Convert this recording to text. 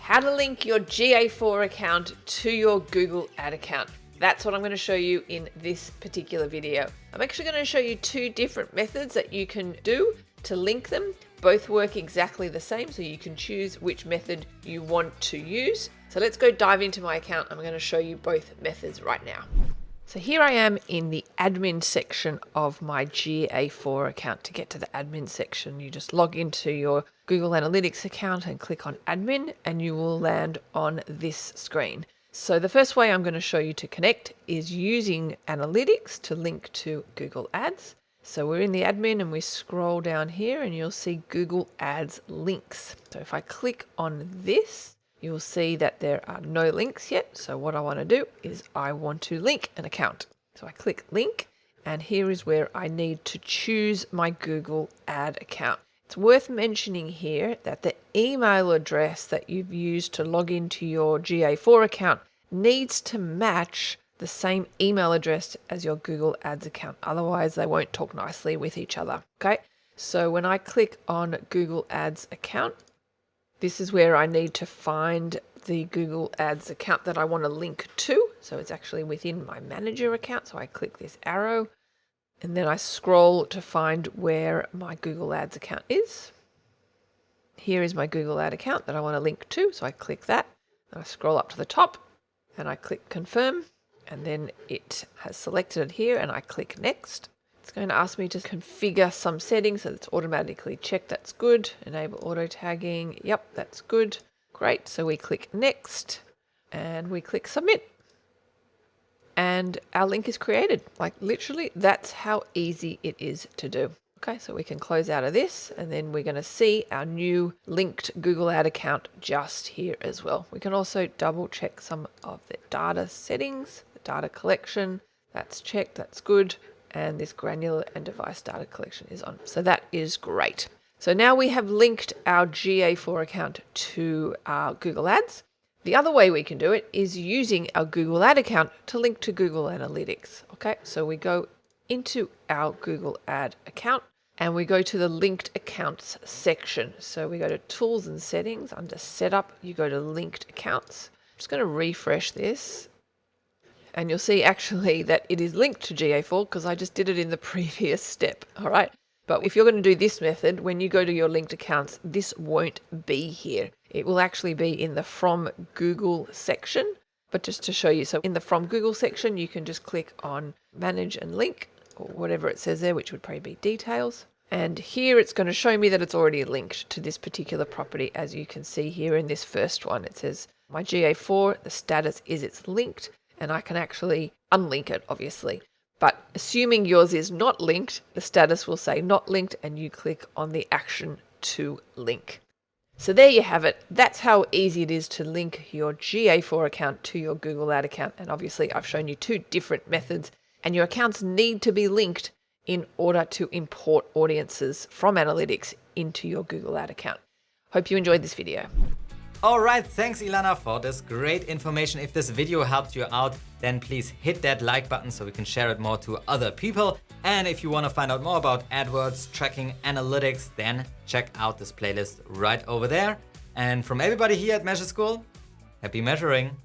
how to link your GA4 account to your Google Ad account. That's what I'm going to show you in this particular video. I'm actually going to show you two different methods that you can do to link them. Both work exactly the same, so you can choose which method you want to use. So let's go dive into my account. I'm going to show you both methods right now. So here I am in the admin section of my GA4 account. To get to the admin section, you just log into your Google Analytics account and click on admin, and you will land on this screen. So the first way I'm going to show you to connect is using Analytics to link to Google Ads. So we're in the admin and we scroll down here and you'll see Google Ads links. So if I click on this, you'll see that there are no links yet. So what I want to do is I want to link an account. So I click link, and here is where I need to choose my Google Ad account. It's worth mentioning here that the email address that you've used to log into your GA4 account needs to match the same email address as your Google Ads account. Otherwise, they won't talk nicely with each other. Okay, so when I click on Google Ads account, this is where I need to find the Google Ads account that I want to link to. So it's actually within my manager account. So I click this arrow and then I scroll to find where my Google Ads account is. Here is my Google Ad account that I want to link to. So I click that and I scroll up to the top and I click confirm, and then it has selected it here and I click next. It's going to ask me to configure some settings, so it's automatically checked. That's good. Enable auto tagging. Yep, that's good. Great. So we click next and we click submit. And our link is created. Like literally, that's how easy it is to do. Okay, so we can close out of this and then we're going to see our new linked Google Ad account just here as well. We can also double check some of the data settings, the data collection. That's checked. That's good. And this granular and device data collection is on. So that is great. So now we have linked our GA4 account to our Google Ads. The other way we can do it is using our Google Ad account to link to Google Analytics. Okay, so we go into our Google Ad account and we go to the linked accounts section. So we go to tools and settings. Under setup, you go to linked accounts. I'm just going to refresh this. And you'll see actually that it is linked to GA4 because I just did it in the previous step. All right. But if you're going to do this method, when you go to your linked accounts, this won't be here. It will actually be in the From Google section. But just to show you, so in the From Google section, you can just click on Manage and Link, or whatever it says there, which would probably be Details. And here it's going to show me that it's already linked to this particular property. As you can see here in this first one, it says my GA4, the status is it's linked, and I can actually unlink it, obviously. But assuming yours is not linked, the status will say not linked, and you click on the action to link. So there you have it. That's how easy it is to link your GA4 account to your Google Ad account. And obviously I've shown you two different methods, and your accounts need to be linked in order to import audiences from Analytics into your Google Ad account. Hope you enjoyed this video. All right, thanks Ilana for this great information. If this video helped you out, then please hit that like button so we can share it more to other people. And if you want to find out more about AdWords, tracking, analytics, then check out this playlist right over there. And from everybody here at Measure School, happy measuring.